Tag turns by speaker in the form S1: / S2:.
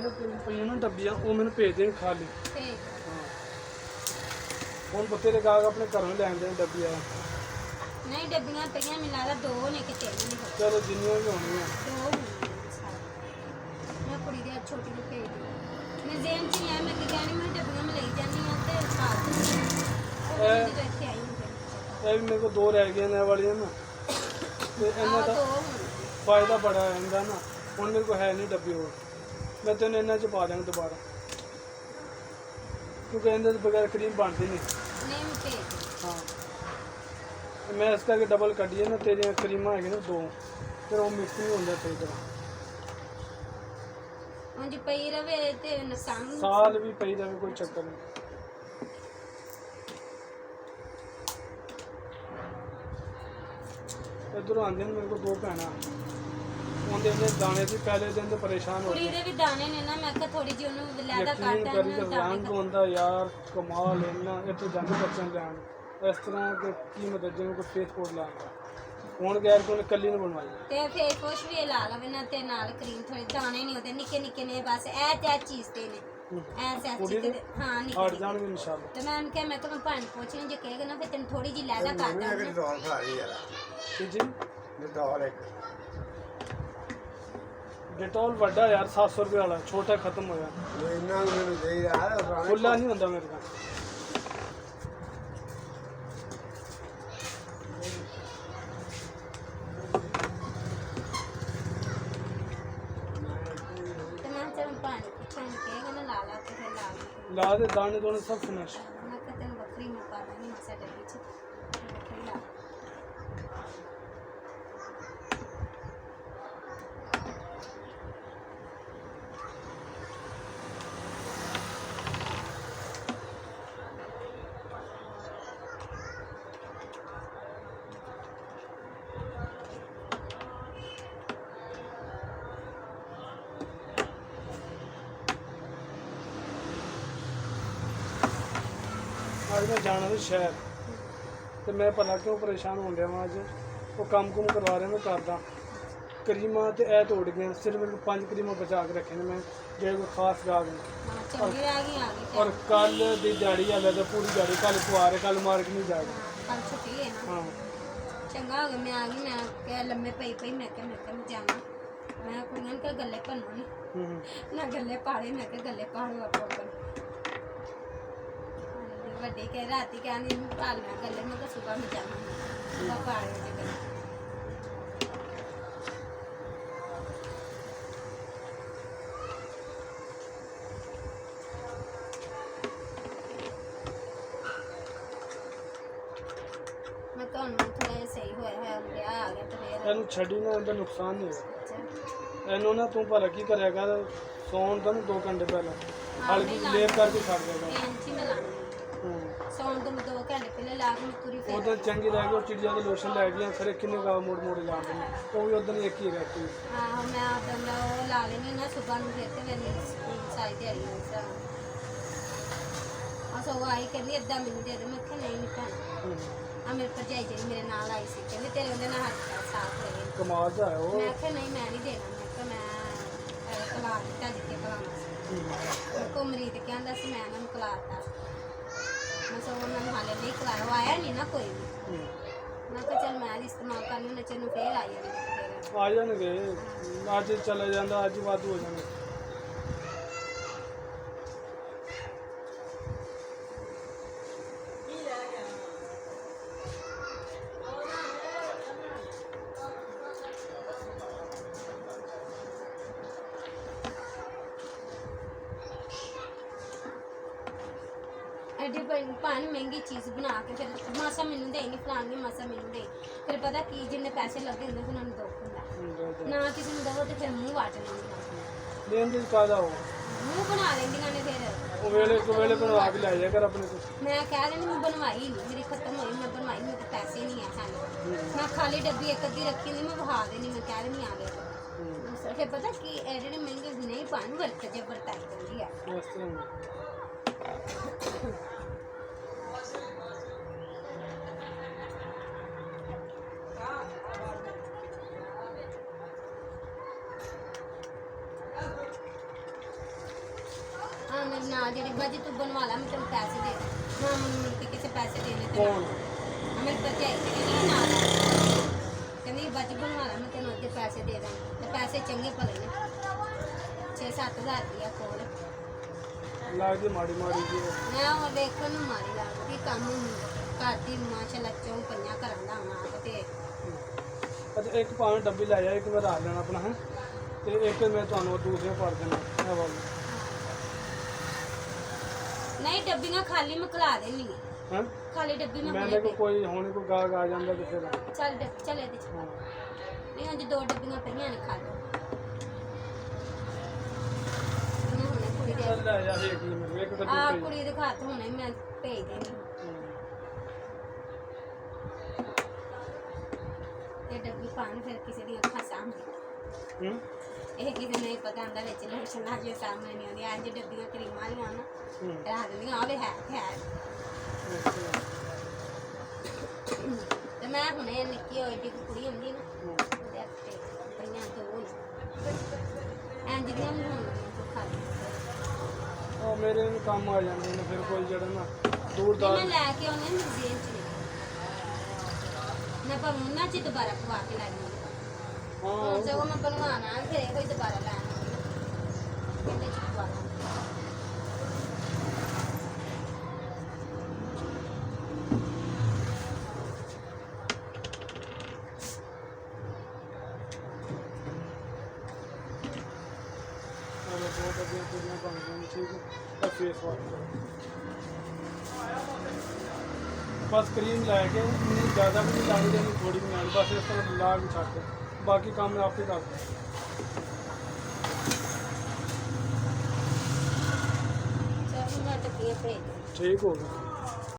S1: ਕੋਲ ਪਈਆਂ ਨਾ ਡੱਬੀਆਂ ਉਹ ਮੈਨੂੰ ਭੇਜ ਦੇਣ ਖਾਲੀ।
S2: ਠੀਕ
S1: ਹਾਂ ਹੁਣ ਬਤੇਰੇ ਗਾਹਕ ਆਪਣੇ ਘਰੋਂ ਹੀ ਲੈਂਦੇ ਨੇ ਡੱਬੀਆਂ।
S2: ਨਹੀਂ ਡੱਬੀਆਂ ਪਈਆਂ ਮੈਨੂੰ ਲੱਗਦਾ 2 ਨੇ ਕਿ 3 ਨੇ।
S1: ਚਲੋ ਜਿੰਨੀਆਂ ਵੀ ਹੋਣਗੀਆਂ
S2: 2 ਹੋਣਗੀਆਂ ਸਾਰੇ। ਮੈਂ ਕੁੜੀ ਦੇ ਛੋਟੀ ਨੂੰ ਭੇਜ ਦਿੱਤੀ। ਮੈਂ ਜ਼ੇਨ ਚ ਲਿਆ ਮੈਂ ਕਿ ਕਹਿਣੀ ਮੈਂ ਡੱਬੀਆਂ ਮੈਂ ਲਈ ਜਾਂਦੀ ਹਾਂ ਤੇ ਖਾ ਦਿੰਦੀ ਹਾਂ। ਉਹ ਜਦੋਂ ਇੱਥੇ ਆਈ ਹੁੰਦੀ
S1: ਇਹ ਵੀ ਮੇਰੇ ਕੋਲ 2 ਰਹਿ ਗਈਆਂ ਨੇ ਇਹ ਵਾਲੀਆਂ ਨਾ ਤੇ ਇਹਨਾਂ ਦਾ
S2: 2 ਹੋਣਗੀਆਂ।
S1: ਫਾਇਦਾ ਬੜਾ ਹੈ ਇਹਦਾ ਨਾ। ਹੁਣ ਮੇਰੇ ਕੋਲ ਹੈ ਨਹੀਂ ਡੱਬੀ ਹੋਰ ਮੈਂ ਤੈਨੂੰ ਇਹਨਾਂ 'ਚ ਪਾ ਦਾਂਗਾ ਦੁਬਾਰਾ ਕਿਉਂਕਿ ਇਹਦੇ ਤੋਂ ਬਗੈਰ ਕਰੀਮ ਬਣਦੀ ਨਹੀਂ।
S2: ਨਹੀਂ ਮੈਂ ਭੇਜ ਦਿੱਤੀ।
S1: ਹਾਂ ਮੈਂ ਇਸ ਕਰਕੇ ਡਬਲ ਕੱਢੀ ਹੈ ਨਾ ਤੇਰੀਆਂ ਕਰੀਮਾਂ ਹੈਗੀਆਂ ਨਾ 2 ਫਿਰ ਉਹ ਮਿਕਸ ਨਹੀਂ ਹੁੰਦਾ ਸਹੀ ਤਰ੍ਹਾਂ।
S2: ਉਂਝ ਪਈ ਰਵੇ ਤੇ ਨੁਕਸਾਨ
S1: ਸਾਲ ਵੀ ਪਈ ਜਾਵੇ ਕੋਈ ਚੱਕਰ ਨਹੀਂ। ਇੱਧਰੋਂ ਆਉਂਦੇ ਨੇ ਮੇਰੇ ਕੋਲ 2 ਭੈਣਾਂ ਉਹਦੇ ਇਹਨੇ ਦਾਣੇ ਸੀ ਪਹਿਲੇ ਦਿਨ ਤੋਂ ਪਰੇਸ਼ਾਨ ਹੋ
S2: ਕੁੜੀ
S1: ਗਏ।
S2: ਦੇ ਵੀ ਦਾਣੇ ਨੇ ਨਾ ਮੈਂ ਕਿਹਾ ਥੋੜੀ ਜਿਹੀ ਉਹਨੂੰ ਲੈਦਾ
S1: ਯਕੀਨ
S2: ਕੱਢ
S1: ਕਰੀ
S2: ਦੇਣਾ
S1: ਤਾਂ
S2: ਦਾਣੇ
S1: ਰੰਗ ਹੁੰਦਾ ਯਾਰ ਕਮਾਲ ਇੰਨਾ ਇੱਥੇ ਜਾਂਦੇ ਬੱਚਿਆਂ ਲੈਣ ਇਸ ਤਰ੍ਹਾਂ ਕਿ ਕੀ ਮਤਲਬ ਜਿਵੇਂ ਕੋਈ ਫੇਸ ਕੋਡ ਲਾਉਂਦਾ ਹੁਣ ਗੈਰ ਕੋਲ ਕੱਲੀ ਨੂੰ ਬਣਵਾਈ
S2: ਤੇ ਫੇਸ ਵਾਸ਼ ਵੀ ਲਾ ਲਵੇ ਨਾ ਤੇ ਨਾਲ ਕਰੀਮ ਥੋੜੇ ਦਾਣੇ ਨਹੀਂ ਉਹਦੇ ਨਿੱਕੇ ਨਿੱਕੇ ਨੇ ਬਸ ਇਹ ਤੇ ਚੀਜ਼ ਤੇ ਨੇ ਐਸੇ
S1: ਕੁੜੀ ਦੇ
S2: ਹਾਂ
S1: ਹਟ
S2: ਨਿੱਕੇ
S1: ਜਾਣਗੇ ਇਨਸ਼ਾਅੱਲਾ।
S2: ਤੇ ਮੈਂ ਉਹਨੂੰ ਕਿਹਾ ਮੈਂ ਕਿਹਾ ਮੈਂ ਭਾਣ ਪੁੱਛਣੀ ਜੇ ਕਹੇਗਾ ਨਾ ਫਿਰ ਤੈਨੂੰ ਥੋੜੀ ਜਿਹੀ ਲੈਦਾ ਕਰ ਦਾਂਗਾ।
S3: ਡੋਲ ਖਾ ਰਹੀ ਯਾਰ
S1: ਜੀ
S3: ਡੋਲ ਇੱਕ
S1: ਡਿਟੋਲ ਵੱਡਾ ਯਾਰ 700 ਰੁਪਏ ਵਾਲਾ ਛੋਟਾ ਖਤਮ ਹੋਇਆ
S3: ਇਹਨਾਂ ਨੂੰ ਮੈਨੂੰ ਦੇ ਯਾਰ
S1: ਖੁੱਲਾ ਨਹੀਂ ਹੁੰਦਾ ਮੇਰੇ ਕੋਲ।
S2: ਤੇ ਮੈਂ ਚਲ ਭਾਣ ਪੁੱਛਣ ਕਹੇਗਾ ਨਾ ਲਾ ਲਾ ਤੇ ਫਿਰ ਲਾ ਲਈ।
S1: ਲਾ ਦੇ ਦਾਣੇ ਦੋਨੇ ਸਭ ਫਿਨਿਸ਼।
S2: ਮੈਂ ਕਿਹਾ ਤੈਨੂੰ ਵੱਖਰੀ ਮੈਂ ਪਾ ਦਾਂਗੀ ਮਸਾ ਡੱਬੀ ਚ ਵੱਖਰੀ ਲਾ।
S1: ਅੱਜ ਮੈਂ ਜਾਣਾ ਸੀ ਸ਼ਹਿਰ ਤੇ ਮੈਂ ਭਲਾ ਕਿਉਂ ਪਰੇਸ਼ਾਨ ਹੋਣ ਡਿਆ ਵਾਂ ਅੱਜ ਉਹ ਕੰਮ ਕੁਮ ਕਰਵਾ ਰਿਹਾ ਮੈਂ ਕਰਦਾ ਕਰੀਮਾਂ ਤੇ ਇਹ ਤੋੜ ਗਈਆਂ ਸਿਰਫ ਮੈਨੂੰ 5 ਕਰੀਮਾਂ ਬਚਾ ਕੇ ਰੱਖੇ ਨੇ ਮੈਂ ਜਿਹੜੇ ਕੋਈ ਖਾਸ ਗਾਹਕ ਨੇ।
S2: ਹਾਂ ਚੰਗੀ ਰਹਿ ਗਈ ਆ ਗਈ
S1: ਔਰ ਕੱਲ ਦੀ ਦਿਹਾੜੀ ਹਾਲੇ ਤਾਂ ਪੂਰੀ ਦਿਹਾੜੀ ਕੱਲ ਪੁਆਰੇ ਕੱਲ ਮਾਰਕ ਨਹੀਂ ਜਾਏਗਾ।
S2: ਕੱਲ ਛੁੱਟੀ ਹੈ ਨਾ
S1: ਹਾਂ
S2: ਚੰਗਾ ਹੋ ਗਿਆ ਮੈਂ ਆ ਗਈ ਮੈਂ ਕਿਹਾ ਲੰਮੇ ਪਈ ਪਈ ਮੈਂ ਕਿਹਾ ਮੈਂ ਜਾਣਾ ਮੈਂ ਕੁੜੀਆਂ ਨੂੰ ਕਿਹਾ ਗੱਲੇ ਭੰਨੋ ਨਹੀਂ
S1: ਹੂੰ
S2: ਨਾ ਗੱਲੇ ਪਾੜੇ ਮੈਂ ਕਿਹਾ ਗੱਲੇ ਪਾੜੋ ਆਪੋ ਆਪਣੇ ਵੱਡੇ ਕਹਿ ਰਾਤੀ ਕਹਿੰਦੀ ਭਾਲ ਮੈਂ ਗੱਲੇ ਮੈਂ ਕਿਹਾ ਸੁਬਹ ਮੈਂ ਜਾਣਾ ਸੁਬਹ ਪਾੜੇ ਜੇ ਗੱਲੇ ਮੈਂ ਤੁਹਾਨੂੰ ਥੋੜਾ ਜਿਹਾ ਸਹੀ ਹੋਇਆ ਹੈ ਵਿਆਹ ਆ ਗਿਆ ਤੇ ਫੇਰ
S1: ਇਹਨੂੰ ਛੱਡੀ ਨਾ ਇਹਦਾ ਨੁਕਸਾਨ ਨਹੀਂ ਹੋਇਆ।
S2: ਅੱਛਾ
S1: ਇਹਨੂੰ ਨਾ ਤੂੰ ਭਲਾ ਕੀ ਕਰਿਆ ਕਰ ਸੌਣ ਦਾ 2 ਘੰਟੇ ਪਹਿਲਾਂ ਹਲਕੀ ਲੇਪ ਕਰਕੇ ਛੱਡ ਦਿਆ ਕਰ।
S2: ਇੰਚ ਹੀ ਮੈਂ ਲਾਉਂਦੀ ਸੌਣ ਤੋਂ 2 ਘੰਟੇ ਪਹਿਲੇ ਲਾ ਕੇ ਮੈਂ ਤੁਰੀ
S1: ਉਹ
S2: ਫਿਰ
S1: ਤਾਂ ਚੰਗੀ ਰਹਿ ਗਈ ਉਹ ਚਿੜੀਆਂ ਦੇ ਲੋਸ਼ਨ ਲੈ ਗਈਆਂ ਫਿਰ ਕਿੰਨੇ ਗਾ ਮੋੜ ਮੋੜ ਲਾ ਦਿੰਦੇ ਉਹ ਵੀ ਉਦੋਂ ਇੱਕ ਹੀ ਰਹਿਤੀ।
S2: ਆਹੋ ਮੈਂ ਆਪਦਾ ਉਹ ਲਾ ਲੈਣੀ ਨਾ ਸੁਬਹ ਨੂੰ ਫਿਰ ਤੇ ਮੇਰੀ ਸਾਈ ਦਿਹਾੜੀ ਹੋਈ ਸਾ ਸੋ ਆਈ ਕਹਿੰਦੀ ਏਦਾਂ ਮੈਨੂੰ ਦੇ ਦੇ ਮੈਂ ਕਿਹਾ ਨਹੀਂ ਨਹੀਂ ਭੈਣ ਆ ਮੇਰੇ ਭਰਜਾਈ ਜਿਹੜੀ ਮੇਰੇ ਨਾਲ ਆਈ ਸੀ ਕਹਿੰਦੀ ਤੇਰੇ ਉਹਦੇ ਨਾਲ ਹੱਥ ਸਾਫ ਹੋਏ
S1: ਕਮਾਲ ਦਾ ਹੈ ਉਹ।
S2: ਮੈਂ ਕਿਹਾ ਨਹੀਂ ਮੈਂ ਨਹੀਂ ਦੇਣਾ ਮੈਂ ਕਿਹਾ ਮੈਂ ਕਲਾ ਦਿੱਤਾ ਜਿੱਤੇ ਕਲਾਉਣਾ ਸੀ ਮੇਰੇ ਕੋਲ ਮਰੀਦ ਕਹਿੰਦਾ ਸੀ ਮੈਂ ਉਹਨਾਂ ਨੂੰ ਕਲਾਤਾ ਮੈਂ ਸੋ ਉਹਨਾਂ ਨੂੰ ਹਾਲੇ ਨਹੀਂ ਕਲਾਇਆ ਉਹ ਆਇਆ ਨਹੀਂ ਨਾ ਕੋਈ ਵੀ ਮੈਂ ਕਿਹਾ ਚੱਲ ਮੈਂ ਇਸਤੇਮਾਲ ਕਰ ਲੈਣਾ ਨੱਚੇ ਨੂੰ ਫੇਰ ਆ ਜਾਂਦੀ ਫਿਰ
S1: ਆ ਜਾਣਗੇ ਅੱਜ ਚਲੇ ਜਾਂਦਾ ਅੱਜ ਵਾਧੂ ਹੋ ਜਾਣਗੇ।
S2: ਐਡੀ ਭਾਣ ਮਹਿੰਗੀ ਚੀਜ਼ ਬਣਾ ਕੇ ਫਿਰ ਮਾਸਾ ਮੈਨੂੰ ਦੇ ਨਹੀਂ ਫਲਾਣੀ ਮਾਸਾ ਮੈਨੂੰ ਦੇ ਫਿਰ ਪਤਾ ਕੀ ਜਿੰਨੇ ਪੈਸੇ ਲੱਗਦੇ ਹੁੰਦੇ ਉਹਨਾਂ ਨੂੰ ਦੁੱਖ ਹੁੰਦਾ ਨਾ ਕਿਸੇ ਨੂੰ ਦਵੋ ਤੇ ਫਿਰ ਮੂੰਹ ਵਾਟ ਲੈਂਦੀਆਂ
S1: ਦੇਣ ਦੀ ਕਾਹਦਾ ਉਹ
S2: ਮੂੰਹ ਬਣਾ ਲੈਂਦੀਆਂ ਨੇ ਫਿਰ
S1: ਉਹ ਵੇਲੇ ਬਣਵਾ ਕੇ ਲੈ ਜਾਇਆ ਕਰ ਆਪਣੇ ਕੋਲ।
S2: ਮੈਂ ਕਹਿ ਦਿੰਦੀ ਮੈਂ ਬਣਵਾਈ ਨਹੀਂ ਮੇਰੀ ਖਤਮ ਹੋਈ ਮੈਂ ਬਣਵਾਈ ਮੇਰੇ ਕੋਲ ਪੈਸੇ ਨਹੀਂ ਆ ਸਾਨੂੰ ਮੈਂ ਖਾਲੀ ਡੱਬੀ ਇੱਕ ਅੱਧੀ ਰੱਖੀ ਹੁੰਦੀ ਮੈਂ ਵਹਾ ਦੇਣੀ ਮੈਂ ਕਹਿ ਦਿੰਦੀ ਆ ਗਏ ਫਿਰ ਪਤਾ ਕੀ ਇਹ ਜਿਹੜੇ ਮਹਿੰਗੇ ਨਹੀਂ ਪਾਣ ਵਰਤ ਜੇ ਵਰਤਾਈ ਜਾਂਦੀ ਆ
S1: ਇਸ ਤਰ੍ਹਾਂ
S2: ਨਾਲ ਜਿਹੜੀ ਬਾਜੀ ਤੂੰ ਬਣਵਾ ਲਾ ਮੈਂ ਤੈਨੂੰ ਪੈਸੇ ਦੇ ਦਾਂ ਨਾ ਮੈਨੂੰ ਮਿਲ ਕੇ ਕਿਸੇ ਪੈਸੇ ਦੇਣੇ ਤੇ
S1: ਕੌਣ?
S2: ਮੇਰੇ ਭਰਜਾਈ ਜਿਹੜੀ ਨਾਲ ਕਹਿੰਦੀ ਬਾਜੀ ਬਣਵਾ ਲਾ ਮੈਂ ਤੈਨੂੰ ਅੱਧੇ ਪੈਸੇ ਦੇ ਦਾਂ ਤੇ ਪੈਸੇ ਚੰਗੇ ਭਲੇ ਨੇ 6-7 ਹਜ਼ਾਰ ਰੁਪਇਆ ਕੋਲ
S1: ਲੱਗਦੀ ਮਾੜੀ ਮਾੜੀ ਜੀ
S2: ਮੈਂ ਉਹ ਵੇਖਣ ਨੂੰ ਮਾਰੀ ਲੱਗਦੀ ਕੰਮ ਘਰ ਦੀ ਮਾਸ਼ਾਅੱਲਾ ਚੋਂ ਪੰਜਾਂ ਘਰਾਂ ਦਾ ਆਉਣਾ ਤੇ
S1: ਅੱਛਾ ਇੱਕ ਭਾਵੇਂ ਡੱਬੀ ਲੈ ਜਾ ਇੱਕ ਮੈਂ ਰੱਖ ਲੈਣਾ ਆਪਣਾ ਹੈ ਤੇ ਇੱਕ ਮੈਂ ਤੁਹਾਨੂੰ ਦੂਸਰੇ ਭਰ ਦੇਣਾ ਇਹ ਵਾਲੀ
S2: ਨਹੀਂ ਡੱਬੀਆਂ ਖਾਲੀ ਮੈਂ ਖਲਾ ਦੇਣੀ
S1: ਹੈ
S2: ਖਾਲੀ ਡੱਬੀ ਮੈਂ
S1: ਮੈਂ
S2: ਹੁਣੇ
S1: ਦੇਖੋ ਕੋਈ ਹੁਣ ਕੋਈ ਗਾਹਕ ਆ ਜਾਂਦਾ ਕਿਸੇ ਦਾ
S2: ਚੱਲ ਇਹਦੇ ਚ
S1: ਹਾਂ।
S2: ਨਹੀਂ ਅੱਜ 2 ਡੱਬੀਆਂ ਪਈਆਂ ਨੇ ਖਾ ਲਓ ਮੈਂ ਹੁਣੇ ਕੁੜੀ ਦੇ
S1: ਚੱਲ ਲੈ ਜਾ ਇੱਕ ਹੀ ਮੈਨੂੰ ਇੱਕ ਡੱਬੀ
S2: ਆ
S1: ਪਈ
S2: ਕੁੜੀ ਦੇ ਘਰ ਤੋਂ ਹੁਣੇ ਮੈਂ ਭੇਜ ਦੇਣੀ ਇਹ ਡੱਬੀ ਪਾਣ ਫਿਰ ਕਿਸੇ ਦੀ ਅੱਖਾਂ ਸਾਹਮਣੇ
S1: ਹੂੰ
S2: ਇਹ ਕਿਸੇ ਨੂੰ ਨਹੀਂ ਪਤਾ ਹੁੰਦਾ ਵਿੱਚ ਲੋਸ਼ਨ ਲਾ ਕੇ ਸਾਹਮਣੇ ਨਹੀਂ ਆਉਂਦੀ ਅੱਜ ਡੱਬੀਆਂ ਕਰੀਮਾਂ ਵਾਲੀਆਂ ਨਾ
S1: ਹੂੰ
S2: ਰੱਖ ਦਿੰਦੀਆਂ ਆਵੇ ਹੈ ਤੇ ਮੈਂ ਹੁਣੇ ਨਿੱਕੀ ਹੋਈ ਦੀ ਕੁੜੀ ਹੁੰਦੀ ਨਾ ਉਹਦੇ ਹੱਥੇ ਪਈਆਂ 2 ਨੇ ਇੰਜ ਦੀਆਂ ਵੀ ਹੋਣਗੀਆਂ ਖਾ ਲਈ
S1: ਉਹ ਮੇਰੇ ਨੂੰ ਕੰਮ ਆ ਜਾਂਦੇ ਨੇ ਫਿਰ ਕੋਈ ਜਿਹੜਾ ਨਾ ਦੂਰ
S2: ਤੇ
S1: ਦਾ
S2: ਮੈਂ ਲੈ ਕੇ ਆਉਂਦੇ ਨੇ ਜੇਲ੍ਹ ਚ ਮੈਂ ਭਾਵੇਂ ਉਹਨਾਂ ਚ ਦੁਬਾਰਾ ਪਵਾ ਕੇ ਲੈ ਜਾਵਾਂ
S1: ਹਾਂ
S2: ਹੁਣ ਸਗੋਂ ਮੈਂ ਬਣਵਾਣਾ ਫਿਰ ਇਹੋ ਹੀ ਦੁਬਾਰਾ ਲੈਣਾ ਕਹਿੰਦੇ ਚ ਪਵਾ ਲਾਂ
S1: ਉਹ ਬਹੁਤ ਅੱਗੇ ਕੁੜੀਆਂ ਬਣ ਗਈਆਂ ਠੀਕ ਹੈ ਤਾਂ ਫੇਸ ਵਾਸ਼ ਬਸ ਕਰੀਮ ਲੈ ਕੇ ਇੰਨੀ ਜ਼ਿਆਦਾ ਵੀ ਨਹੀਂ ਲਾਣੀ ਦੇਣੀ ਥੋੜੀ ਵੀ ਨਾਲ ਬਸ ਇਸ ਤਰ੍ਹਾਂ ਲਾ ਕੇ ਛੱਡ ਬਾਕੀ ਕੰਮ ਮੈਂ ਆਪੇ ਕਰਦਾ
S2: ਚਲ ਮੈਂ ਟੱਪੀਆਂ ਭੇਜ ਦਿੰਦੀ।
S1: ਠੀਕ ਹੋ ਗਿਆ